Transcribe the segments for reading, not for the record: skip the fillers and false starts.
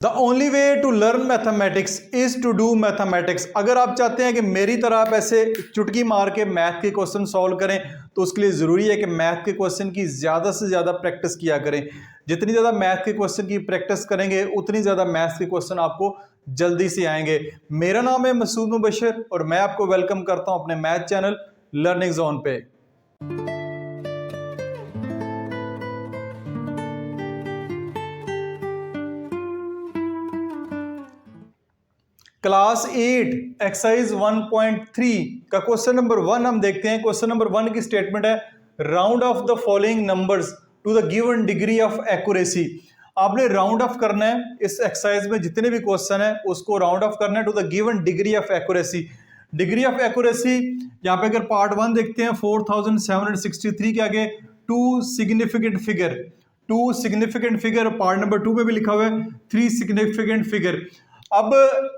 The only way to learn mathematics is to do mathematics. अगर आप चाहते हैं कि मेरी तरह आप ऐसे चुटकी मार के मैथ के क्वेश्चन सॉल्व करें तो उसके लिए ज़रूरी है कि मैथ के क्वेश्चन की ज़्यादा से ज़्यादा प्रैक्टिस किया करें। जितनी ज़्यादा मैथ के क्वेश्चन की प्रैक्टिस करेंगे उतनी ज़्यादा मैथ्स के क्वेश्चन आपको जल्दी से आएंगे। मेरा नाम है मसूद मुबशर और मैं आपको वेलकम करता हूँ अपने मैथ चैनल लर्निंग जोन पे। क्लास 8 एक्सरसाइज 1.3 का क्वेश्चन नंबर 1 हम देखते हैं। क्वेश्चन नंबर 1 की स्टेटमेंट है round off the following numbers to the given degree of accuracy. आपने राउंड ऑफ करना है इस एक्सरसाइज में, जितने भी क्वेश्चन है उसको राउंड ऑफ करना है to the given degree of accuracy. Degree of accuracy यहाँ पे अगर पार्ट 1 देखते हैं 4763 के आगे two significant figure, part number 2 में भी लिखा हुआ है 3 सिग्निफिकेंट फिगर। अब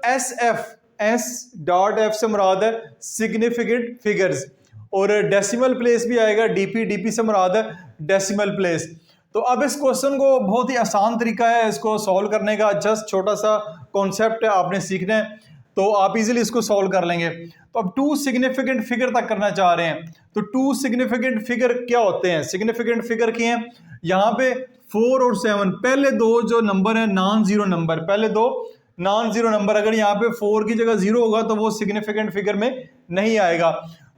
एस डॉट एफ से मुराद है सिग्निफिकेंट फिगर्स और डेसिमल प्लेस भी आएगा, डीपी से मुराद है डेसिमल प्लेस। तो अब इस क्वेश्चन को बहुत ही आसान तरीका है इसको सॉल्व करने का, जस्ट छोटा सा कॉन्सेप्ट है आपने सीखना है तो आप इजीली इसको सॉल्व कर लेंगे। तो अब टू सिग्निफिकेंट फिगर तक करना चाह रहे हैं तो टू सिग्निफिकेंट फिगर क्या होते हैं? सिग्निफिकेंट फिगर की हैं यहाँ पे 4 और 7, पहले दो जो नंबर है नॉन जीरो नंबर, पहले दो नॉन जीरो नंबर, अगर यहाँ पे 4 की जगह 0 होगा तो वो सिग्निफिकेंट फिगर में नहीं आएगा।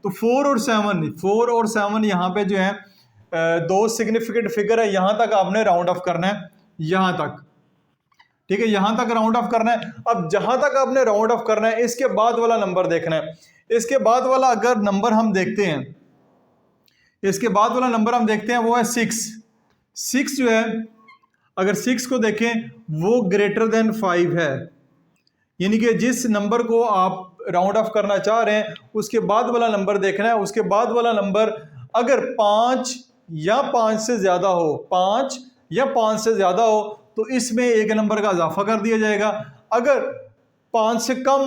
तो 4 और 7 यहाँ पे जो है दो सिग्निफिकेंट फिगर है, यहां तक आपने राउंड ऑफ करना है, यहां तक, ठीक है, यहां तक राउंड ऑफ करना है। अब जहां तक आपने राउंड ऑफ करना है इसके बाद वाला नंबर देखना है। इसके बाद वाला अगर नंबर हम देखते हैं, इसके बाद वाला नंबर हम देखते हैं वो है 6 जो है, अगर 6 को देखें वो ग्रेटर देन 5 है, यानी कि जिस नंबर को आप राउंड ऑफ करना चाह रहे हैं उसके बाद वाला नंबर देखना है। उसके बाद वाला नंबर अगर 5 या 5 से ज्यादा हो, 5 या 5 से ज्यादा हो तो इसमें एक नंबर का इजाफा कर दिया जाएगा। अगर 5 से कम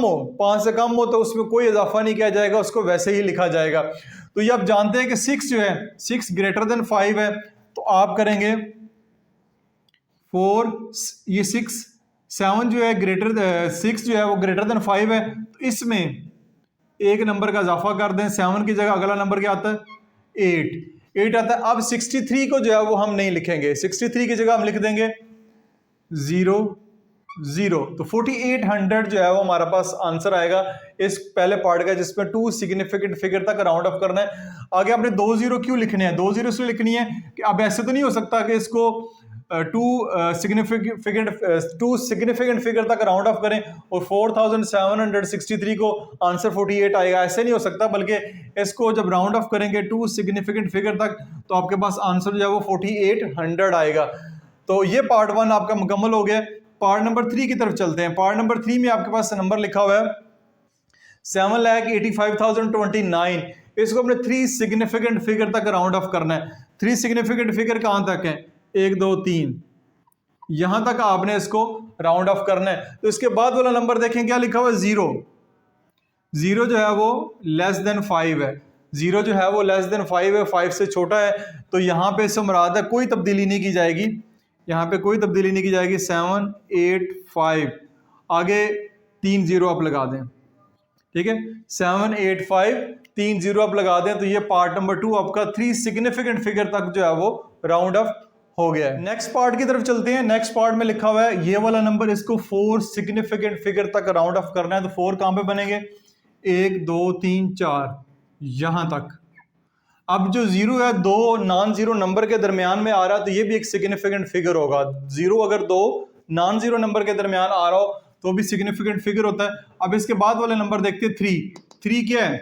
हो तो उसमें कोई इजाफा नहीं किया जाएगा, उसको वैसे ही लिखा जाएगा। तो ये आप जानते हैं कि 6 जो है 6 ग्रेटर देन 5 है, तो आप करेंगे 4, ये 6 7 जो है ग्रेटर 6 जो है वो ग्रेटर देन 5 है, तो इसमें एक नंबर का इजाफा कर दें। 7 की जगह अगला नंबर क्या आता है? 8 आता है। अब 63 को जो है वो हम नहीं लिखेंगे, 63 की जगह हम लिख देंगे 0 0। तो 4800 जो है वो हमारे पास आंसर आएगा इस पहले पार्ट का, जिसमें टू सिग्निफिकेंट फिगर तक राउंड ऑफ करना है। आगे आपने 2 0 क्यों लिखने हैं? 2 0 इसलिए लिखनी है कि अब ऐसे तो नहीं हो सकता कि इसको टू सिग्निफिकेंट फिगर तक राउंड ऑफ करें और 4763 को आंसर 48 आएगा, ऐसे नहीं हो सकता। बल्कि इसको जब राउंड ऑफ करेंगे टू सिग्निफिकेंट फिगर तक तो आपके पास आंसर जो है वो 4800 आएगा। तो ये पार्ट 1 आपका मुकम्मल हो गया। पार्ट नंबर 3 की तरफ चलते हैं। पार्ट नंबर 3 में आपके पास नंबर लिखा हुआ है 7,85,029। इसको अपने 3 सिग्निफिकेंट फिगर तक राउंड ऑफ करना है। 3 सिग्निफिकेंट फिगर कहां तक है? 1 2 3, यहां तक आपने इसको राउंड ऑफ करना है। तो इसके बाद वाला नंबर देखें क्या लिखा हुआ है? 0 जो है वो लेस देन 5 है, 0 जो है वो लेस देन 5 है, 5 से छोटा है। तो यहाँ पे इससे मुराद है कोई तब्दीली नहीं की जाएगी, यहाँ पे कोई तब्दीली नहीं की जाएगी। 7 8 5 आगे 3 0 आप लगा दें, ठीक है, 7 8 5 3 0 आप लगा दें। तो ये पार्ट नंबर 2 आपका 3 सिग्निफिकेंट फिगर तक जो है वो राउंड ऑफ हो गया है। नेक्स्ट पार्ट की तरफ चलते हैं। नेक्स्ट पार्ट में लिखा हुआ है ये वाला नंबर, इसको 4 सिग्निफिकेंट फिगर तक राउंड ऑफ करना है। तो 4 कहां पे बनेंगे? 1 2 3 4 यहां तक। अब जो 0 है दो नॉन जीरो नंबर के दरमियान में आ रहा है तो ये भी एक सिग्निफिकेंट फिगर होगा। 0 अगर दो नॉन जीरो नंबर के दरमियान आ रहा हो तो भी सिग्निफिकेंट फिगर होता है। अब इसके बाद वाले नंबर देखते हैं 3 क्या है?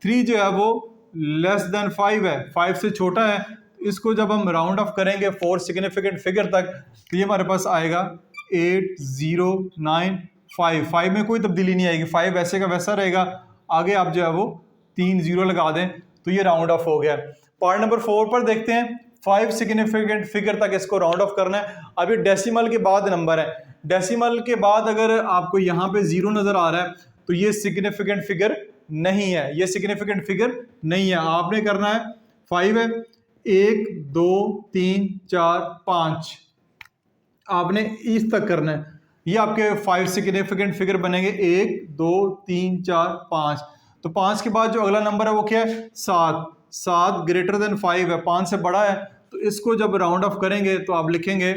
3 जो है वो लेस देन 5 है, 5 से छोटा है। इसको जब हम राउंड ऑफ करेंगे 4 सिग्निफिकेंट फिगर तक तो ये हमारे पास आएगा 8 0 9 5। 5 में कोई तब्दीली नहीं आएगी, 5 वैसे का वैसा रहेगा। आगे आप जो है वो 3 0 लगा दें तो ये राउंड ऑफ हो गया। पार्ट नंबर 4 पर देखते हैं 5 सिग्निफिकेंट फिगर तक इसको राउंड ऑफ करना है। अब ये डेसिमल के बाद नंबर है, डेसिमल के बाद अगर आपको यहाँ पे 0 नजर आ रहा है तो ये सिग्निफिकेंट फिगर नहीं है, ये सिग्निफिकेंट फिगर नहीं है। आपने करना है 5 है 1 2 3 4 5, आपने इस तक करना है। ये आपके 5 सिग्निफिकेंट फिगर बनेंगे, 1 2 3 4 5। तो 5 के बाद जो अगला नंबर है वो क्या है, 7। 7 ग्रेटर देन 5 है, 5 से बड़ा है, तो इसको जब राउंड ऑफ करेंगे तो आप लिखेंगे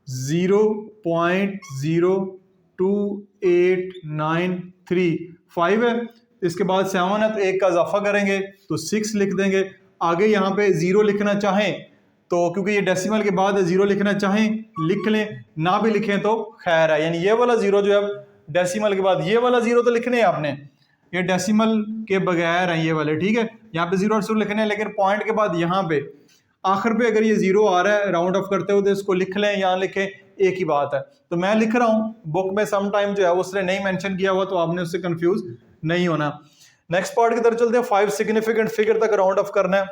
0.02893। 5 है, इसके बाद 7 है, तो 1 का इजाफा करेंगे तो 6 लिख देंगे। आगे यहाँ पे 0 लिखना चाहें तो क्योंकि ये डेसिमल के बाद 0 लिखना चाहें लिख लें, ना भी लिखें तो खैर है। यानी ये वाला 0 जो है डेसिमल के बाद, ये वाला 0 तो लिखने हैं आपने, ये डेसिमल के बगैर है ये वाले, ठीक है। यहाँ पे 0 और 0 लिखने हैं, लेकिन पॉइंट के बाद यहाँ पे आखिर पे अगर ये 0 आ रहा है राउंड ऑफ करते हुए तो इसको लिख लें, यहाँ लिखें, एक ही बात है। तो मैं लिख रहा हूँ, बुक में सम टाइम जो है उसने नहीं मेंशन किया हुआ, तो आपने उससे कंफ्यूज नहीं होना। नेक्स्ट पार्ट की तरफ चलते हैं। 5 सिग्निफिकेंट फिगर तक राउंड ऑफ करना है,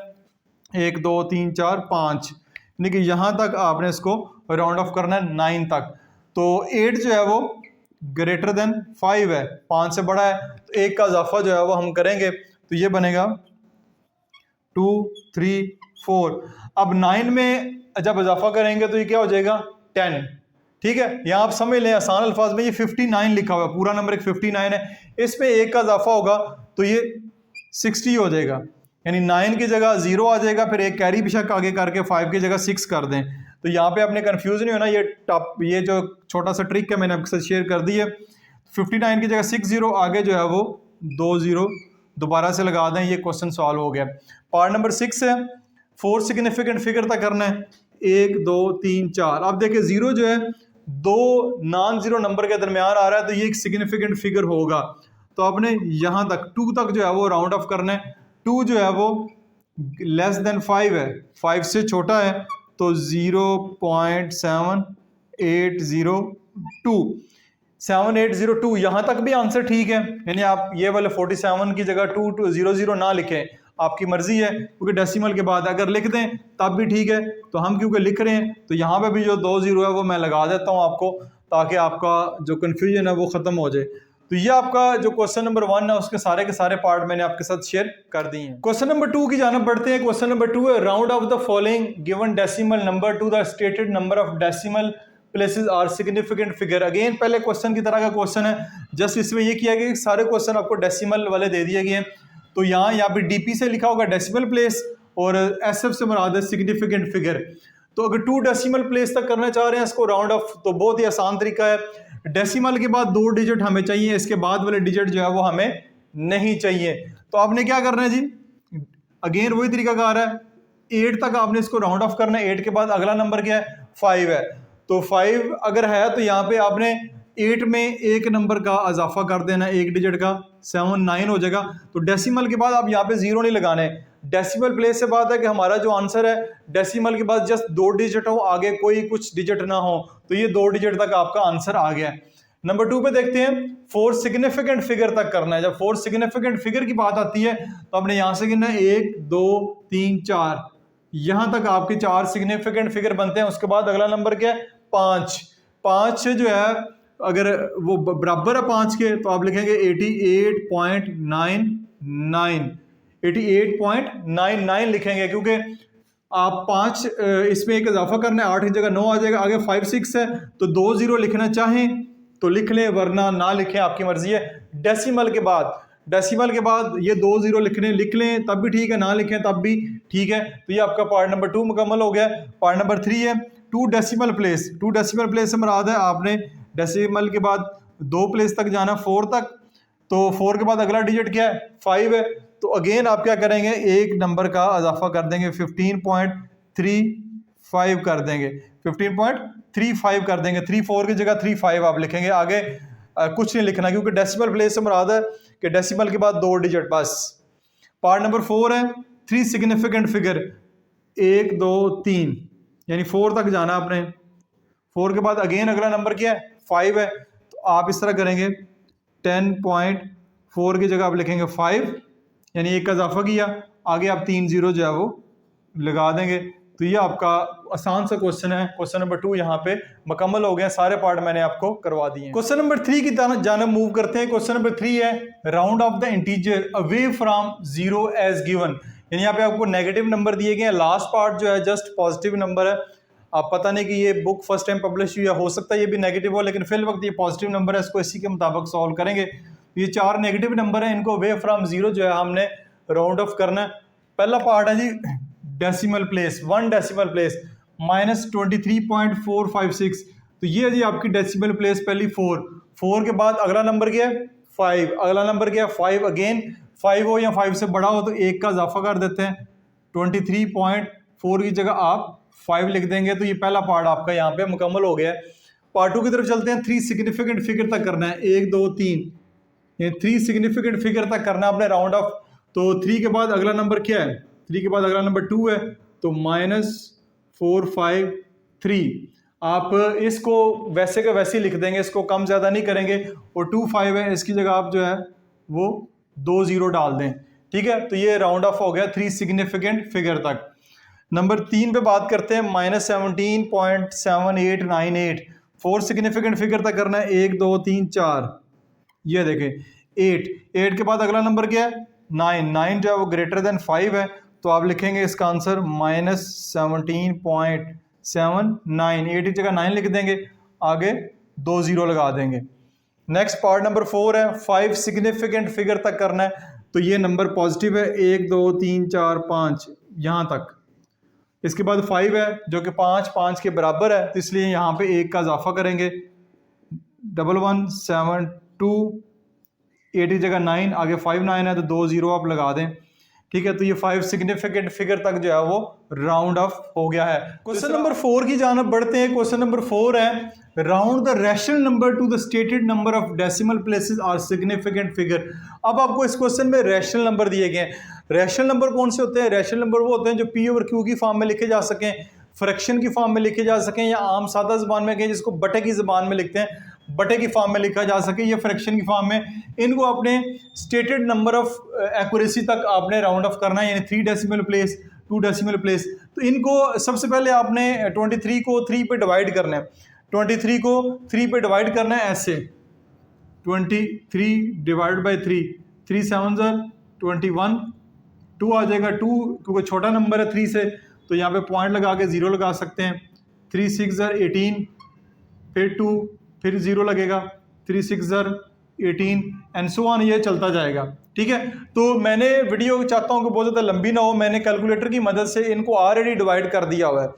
1 2 3 4 5, यानी कि यहाँ तक आपने इसको राउंड ऑफ करना है 9 तक। तो 8 जो है वो ग्रेटर देन 5 है, 5 से बड़ा है, तो 1 का इजाफा जो है वो हम करेंगे, तो ये बनेगा 2 3 4। अब 9 में जब इजाफा करेंगे तो ये क्या हो जाएगा, 10, ठीक है। यहाँ आप समझ लें आसान अल्फाज में, ये 59 लिखा हुआ है, पूरा नंबर एक 59 है, इसमें 1 का इजाफा होगा तो ये 60 हो जाएगा, यानी 9 की जगह 0 आ जाएगा, फिर एक कैरी बेशक आगे करके 5 की जगह 6 कर दें। तो यहाँ पे आपने कंफ्यूज नहीं होना, ये जो छोटा सा ट्रिक है मैंने आपके साथ शेयर कर दी है। 59 की जगह 6 0, आगे जो है वो 2 0 दोबारा से लगा दें, ये क्वेश्चन सॉल्व हो गया। पार्ट नंबर 6 है, 4 सिग्निफिकेंट फिगर तक करना है, 1 2 3 4। अब देखिए 0 जो है 2 नॉन जीरो नंबर के दरमियान आ रहा है, तो ये एक सिग्निफिकेंट फिगर होगा। तो आपने यहाँ तक 2 तक जो है वो राउंड ऑफ करना है। 2 जो है वो लेस देन 5 है, 5 से छोटा है, तो 0.7802 7802, यहाँ तक भी आंसर ठीक है। यानी आप ये वाले 47 की जगह 2200 ना लिखें, आपकी मर्जी है, क्योंकि डेसिमल के बाद अगर लिख दें तब भी ठीक है। तो हम क्योंकि लिख रहे हैं तो यहाँ पे भी जो 2 0 है वो मैं लगा देता हूँ आपको, ताकि आपका जो कन्फ्यूजन है वो ख़त्म हो जाए। तो ये आपका जो क्वेश्चन नंबर 1 है उसके सारे के सारे पार्ट मैंने आपके साथ शेयर कर दिए हैं। क्वेश्चन नंबर 2 की जानिब बढ़ते हैं। क्वेश्चन नंबर 2 है, round off the following given decimal number to the stated number of decimal places are significant figure. Again पहले क्वेश्चन की तरह का क्वेश्चन है, जस्ट इसमें ये किया गया कि सारे क्वेश्चन आपको डेसिमल वाले दे दिए गए हैं। तो यहाँ पे डीपी से लिखा होगा डेसिमल प्लेस, और एसएफ से मुराद है सिग्निफिकेंट फिगर। तो अगर 2 डेसिमल प्लेस तक करना चाह रहे हैं इसको राउंड ऑफ, तो बहुत ही आसान तरीका है। डेसिमल के बाद 2 डिजिट हमें चाहिए, इसके बाद वाले डिजिट जो है वो हमें नहीं चाहिए। तो आपने क्या करना है जी, अगेन वही तरीका कार है, 8 तक आपने इसको राउंड ऑफ करना है। 8 के बाद अगला नंबर क्या है, 5 है। तो 5 अगर है तो यहाँ पे आपने 8 में एक नंबर का इजाफा कर देना, एक डिजिट का, 7 9 हो जाएगा। तो डेसिमल के बाद आप यहाँ पे 0 नहीं लगाने। डेसिमल प्लेस से बात है कि हमारा जो आंसर है डेसिमल के बाद जस्ट 2 डिजिट हो, आगे कोई कुछ डिजिट ना हो, तो ये 2 डिजिट तक आपका आंसर आ गया है। नंबर 2 पे देखते हैं, 4 सिग्निफिकेंट फिगर तक करना है। जब 4 सिग्निफिकेंट फिगर की बात आती है तो आपने यहाँ से गिनना है 1 2 3 4, यहाँ तक आपके 4 सिग्निफिकेंट फिगर बनते हैं। उसके बाद अगला नंबर क्या है, 5। 5 जो है अगर वो बराबर है 5 के, तो आप लिखेंगे 88.99 88.99 लिखेंगे, क्योंकि आप 5 इसमें एक इजाफा करना है, 8 की जगह 9 आ जाएगा, आगे 5 6 है, तो 2 0 लिखना चाहें तो लिख लें, वरना ना लिखें, आपकी मर्जी है। डेसिमल के बाद ये 2 0 लिख लें तब भी ठीक है, ना लिखें तब भी ठीक है। तो ये आपका पार्ट नंबर 2 मुकम्मल हो गया। पार्ट नंबर 3 है, 2 डेसिमल प्लेस। 2 डेसिमल प्लेस से मुराद है आपने डेसिमल के बाद 2 प्लेस तक जाना, 4 तक। तो 4 के बाद अगला डिजिट क्या है, 5 है। तो अगेन आप क्या करेंगे, एक नंबर का इजाफा कर देंगे, 15.35 कर देंगे, 15.35 कर देंगे। 34 की जगह 35 आप लिखेंगे, आगे कुछ नहीं लिखना, क्योंकि डेसिमल प्लेस से मुराद है कि डेसिमल के बाद 2 डिजिट बस। पार्ट नंबर 4 है, 3 सिग्निफिकेंट फिगर, 1 2 3, यानी 4 तक जाना आपने। 4 के बाद अगेन अगला नंबर क्या है, 5 है। तो आप इस तरह करेंगे, 10.4 की जगह आप लिखेंगे 5, यानी एक का इजाफा किया, आगे आप 3 0 जो है वो लगा देंगे। तो ये आपका आसान सा क्वेश्चन है। क्वेश्चन नंबर 2 यहाँ पे मुकम्मल हो गए, सारे पार्ट मैंने आपको करवा दिए। क्वेश्चन नंबर 3 की जानब मूव करते हैं। क्वेश्चन नंबर 3 है, round off the integer away from 0 as given. यानी यहाँ पे आपको नेगेटिव नंबर दिए गए हैं, लास्ट पार्ट जो है जस्ट पॉजिटिव नंबर है। आप पता नहीं कि ये बुक फर्स्ट टाइम पब्लिश हुई है, हो सकता है ये भी नेगेटिव हो, लेकिन फिल वक्त ये पॉजिटिव नंबर है, इसको इसी के मुताबिक सॉल्व करेंगे। ये 4 नेगेटिव नंबर है, इनको वे फ्रॉम जीरो जो है हमने राउंड ऑफ करना है। पहला पार्ट है जी डेसिमल प्लेस, 1 डेसिमल प्लेस -23.456, तो ये है जी आपकी डेसिमल प्लेस पहली 4 के बाद अगला नंबर क्या है 5, अगला नंबर क्या है 5 अगेन, 5 हो या 5 से बड़ा हो तो 1 का इजाफा कर देते हैं, 23.4 की जगह आप 5 लिख देंगे। तो ये पहला पार्ट आपका यहाँ पे मुकम्मल हो गया है। पार्ट 2 की तरफ चलते हैं। 3 सिग्निफिकेंट फिगर तक करना है, 1 2 3, ये 3 सिग्निफिकेंट फिगर तक करना है आपने राउंड ऑफ। तो 3 के बाद अगला नंबर क्या है, 3 के बाद अगला नंबर 2 है, तो -453। आप इसको वैसे का वैसे ही लिख देंगे, इसको कम ज़्यादा नहीं करेंगे, और 2 5 है, इसकी जगह आप जो है वो 2 0 डाल दें, ठीक है। तो ये राउंड ऑफ हो गया 3 सिग्निफिकेंट फिगर तक। नंबर 3 पे बात करते हैं, -17.7898, 4 सिग्निफिकेंट फिगर तक करना है, 1 2 3 4, ये देखें 8 के बाद अगला नंबर क्या है 9 जो है वो ग्रेटर देन 5 है, तो आप लिखेंगे इसका आंसर -17.79, 8 की जगह 9 लिख देंगे, आगे 2 0 लगा देंगे। नेक्स्ट पार्ट नंबर 4 है, 5 सिग्निफिकेंट फिगर तक करना है, तो ये नंबर पॉजिटिव है, 1 2 3 4 5 यहाँ तक। इसके बाद 5 है जो कि 5 के बराबर है, तो इसलिए यहाँ पे 1 का इजाफा करेंगे, 1172, 8 की जगह 9, आगे 5 9 है तो 2 0 आप लगा दें, ठीक है। तो ये 5 सिग्निफिकेंट फिगर तक जो है वो राउंड ऑफ हो गया है। क्वेश्चन नंबर 4 की जानब बढ़ते हैं। क्वेश्चन नंबर 4 है, round the rational number to the stated number of decimal places और सिग्निफिकेंट फिगर। अब आपको इस क्वेश्चन में रैशनल नंबर दिए गए हैं। रैशनल नंबर कौन से होते हैं, रैशनल नंबर वो होते हैं जो पी ओवर क्यू की फॉर्म में लिखे जा सकें, फ्रैक्शन की फॉर्म में लिखे जा सकें, या आम सादा ज़बान में कहें जिसको बटे की ज़बान में लिखते हैं, बटे की फॉर्म में लिखा जा सके, या फ्रैक्शन की फॉर्म में। इनको आपने स्टेटेड नंबर ऑफ एक्यूरेसी तक आपने राउंड ऑफ करना है, यानी 3 डेसिमल प्लेस 2 डेसिमल प्लेस। तो इनको सबसे पहले आपने 23 को 3 पे डिवाइड करना है, 23 को 3 पे डिवाइड करना है ऐसे, 23 डिवाइड बाई 3, 3 7 21, 2 आ जाएगा, 2 क्योंकि छोटा नंबर है 3 से, तो यहाँ पे पॉइंट लगा के 0 लगा सकते हैं, 3 6 18, फिर 2, फिर 0 लगेगा, 3 6 18 एंड सो ऑन, ये चलता जाएगा, ठीक है। तो मैंने वीडियो चाहता हूँ कि बहुत ज़्यादा लंबी ना हो, मैंने कैलकुलेटर की मदद से इनको ऑलरेडी डिवाइड कर दिया हुआ है।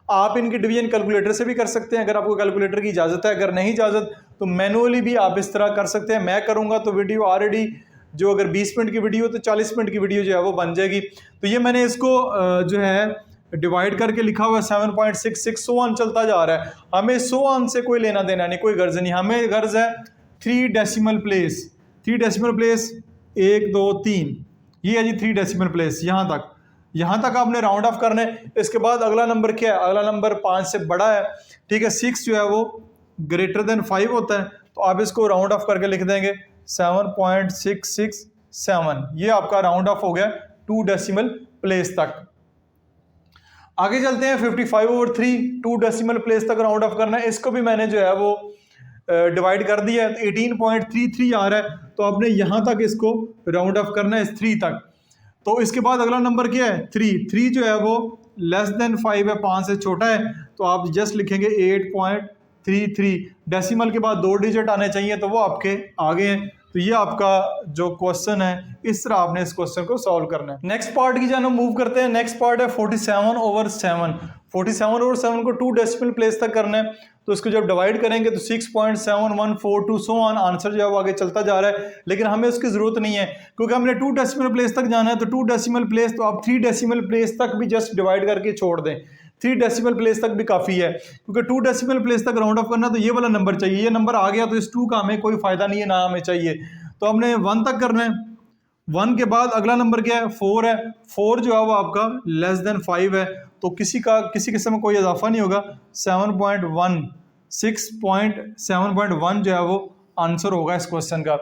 आप इनकी डिवीजन कैलकुलेटर से भी कर सकते हैं अगर आपको कैलकुलेटर की इजाज़त है, अगर नहीं इजाज़त तो मैनुअली भी आप इस तरह कर सकते हैं। मैं करूँगा तो वीडियो ऑलरेडी जो अगर 20 मिनट की वीडियो तो 40 मिनट की वीडियो जो है वो बन जाएगी। तो ये मैंने इसको जो है डिवाइड करके लिखा हुआ है 7.66, सो ऑन चलता जा रहा है। हमें सो ऑन से कोई लेना देना नहीं, कोई गर्ज नहीं, हमें गर्ज है 3 डेसिमल प्लेस। 3 डेसिमल प्लेस 1 2 3, ये है जी 3 डेसिमल प्लेस, यहाँ तक आपने राउंड ऑफ करना है। इसके बाद अगला नंबर क्या है, अगला नंबर 5 से बड़ा है, ठीक है। 6 जो है वो ग्रेटर देन 5 होता है, तो आप इसको राउंड ऑफ करके लिख देंगे 7.667, ये आपका राउंड ऑफ हो गया 2 डेसिमल प्लेस तक। आगे चलते हैं 55/3, 2 डेसिमल प्लेस तक राउंड ऑफ करना है। इसको भी मैंने जो है वो डिवाइड कर दिया है, 18.33 आ रहा है, तो आपने यहाँ तक इसको राउंड ऑफ करना है इस 3 तक। तो इसके बाद अगला नंबर क्या है 3 जो है वो लेस देन 5 है, 5 से छोटा है, तो आप जस्ट लिखेंगे 8.33। डेसिमल के बाद 2 डिजिट आने चाहिए, तो वो आपके आगे हैं। तो ये आपका जो क्वेश्चन है, इस तरह आपने इस क्वेश्चन को सॉल्व करना है। नेक्स्ट पार्ट की जानब मूव करते हैं। नेक्स्ट पार्ट है 47/7। 47/7 को 2 डेसिमल प्लेस तक करना है, तो इसको जब डिवाइड करेंगे तो 6.7142 सो ऑन, आंसर जो है वो आगे चलता जा रहा है, लेकिन हमें उसकी ज़रूरत नहीं है क्योंकि हमने 2 डेसिमल प्लेस तक जाना है। तो 2 डेसिमल प्लेस तो आप 3 डेसिमल प्लेस तक भी जस्ट डिवाइड करके छोड़ दें, 3 डेसिमल प्लेस तक भी काफ़ी है, क्योंकि 2 डेसिमल प्लेस तक राउंड ऑफ करना तो ये वाला नंबर चाहिए। ये नंबर आ गया तो इस 2 का हमें कोई फ़ायदा नहीं है, ना हमें चाहिए, तो हमने 1 तक करना है। 1 के बाद अगला नंबर क्या है 4 है। 4 जो है वो आपका लेस देन 5 है, तो किसी किस्म में कोई इजाफा नहीं होगा। 6.1 जो है वो आंसर होगा इस क्वेश्चन का।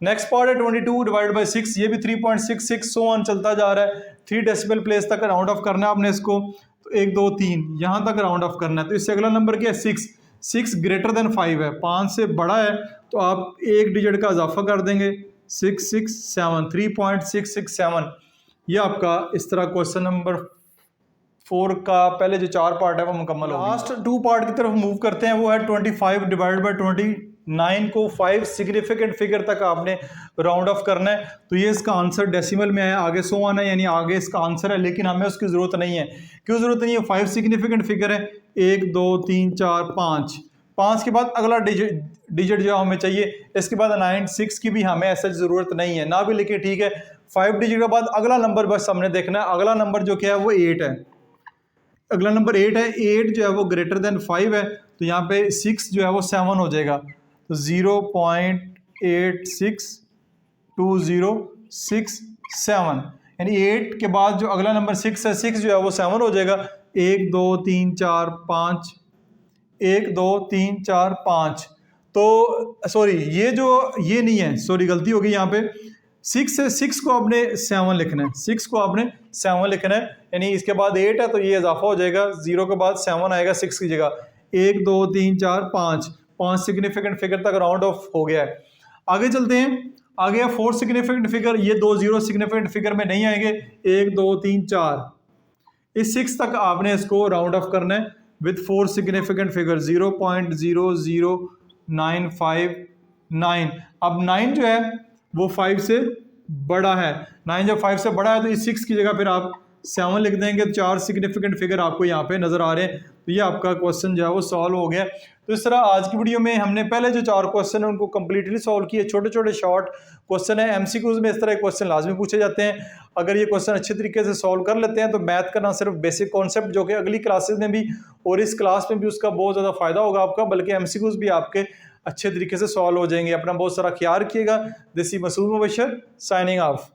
नेक्स्ट पार्ट है 22 डिवाइड बाई 6, ये भी 3.66 सो ऑन चलता जा रहा है। 3 डेसिमल प्लेस तक राउंड ऑफ करना है आपने इसको, तो 1 2 3 यहाँ तक राउंड ऑफ करना है। तो इससे अगला नंबर क्या है 6 ग्रेटर देन 5 है, 5 से बड़ा है, तो आप 1 डिजिट का इजाफा कर देंगे 3.667। ये आपका इस तरह क्वेश्चन नंबर 4 का पहले जो 4 पार्ट है वो मुकम्मल हो गया। लास्ट 2 पार्ट की तरफ मूव करते हैं, वो है 25 डिवाइड बाई 29 को 5 सिग्निफिकेंट फिगर तक आपने राउंड ऑफ करना है। तो ये इसका आंसर डेसिमल में है, आगे 100 आना है, यानी आगे इसका आंसर है, लेकिन हमें उसकी ज़रूरत नहीं है। क्यों ज़रूरत नहीं है? 5 सिग्निफिकेंट फिगर है, 1 2 3 4 5, 5 के बाद अगला डिजिट जो हमें चाहिए, इसके बाद 9 6 की भी हमें ऐसा ज़रूरत नहीं है, ना भी लिखे ठीक है। 5 डिजिट के बाद अगला नंबर बस हमने देखना है, अगला नंबर जो क्या है वो 8 है, अगला नंबर 8 है। 8 जो है वो ग्रेटर देन 5 है, तो यहाँ पे 6 जो है वो 7 हो जाएगा, तो 0.862067, यानी 8 के बाद जो अगला नंबर 6 है, 6 जो है वो 7 हो जाएगा। 1 2 3 4 5, 1 2 3 4 5, तो सॉरी ये नहीं है, सॉरी गलती हो गई यहाँ पे। 6 है, 6 को आपने 7 लिखना है, 6 को आपने 7 लिखना है, यानी इसके बाद 8 है तो ये इजाफा हो जाएगा, 0 के बाद 7 आएगा 6 की जगह। 1 2 3 4 5, 5 सिग्निफिकेंट फिगर तक राउंड ऑफ हो गया है। आगे चलते हैं, आगे है 4 सिग्निफिकेंट फिगर, ये 2 0 सिग्निफिकेंट फिगर में नहीं आएंगे। 1 2 3 4, इस 6 तक आपने इसको राउंड ऑफ करना है विथ 4 सिग्निफिकेंट फिगर, 0.00959। अब 9 जो है वो 5 से बड़ा है, 9 जब 5 से बड़ा है तो इस 6 की जगह फिर आप 7 लिख देंगे। 4 सिग्निफिकेंट फिगर आपको यहाँ पे नज़र आ रहे हैं, तो ये आपका क्वेश्चन जो है वो सॉल्व हो गया। तो इस तरह आज की वीडियो में हमने पहले जो 4 क्वेश्चन है उनको कम्प्लीटली सॉल्व किए। छोटे छोटे शॉर्ट क्वेश्चन है, एमसीक्यूज में इस तरह के क्वेश्चन लाजमी पूछे जाते हैं। अगर ये क्वेश्चन अच्छे तरीके से सॉल्व कर लेते हैं तो मैथ का ना सिर्फ बेसिक कॉन्सेप्ट जो कि अगली क्लासेस में भी और इस क्लास में भी उसका बहुत ज़्यादा फायदा होगा आपका, बल्कि एमसीक्यूज भी आपके अच्छे तरीके से सॉल्व हो जाएंगे। अपना बहुत सारा ख्याल रखिएगा। This is Masood Mubashar signing of.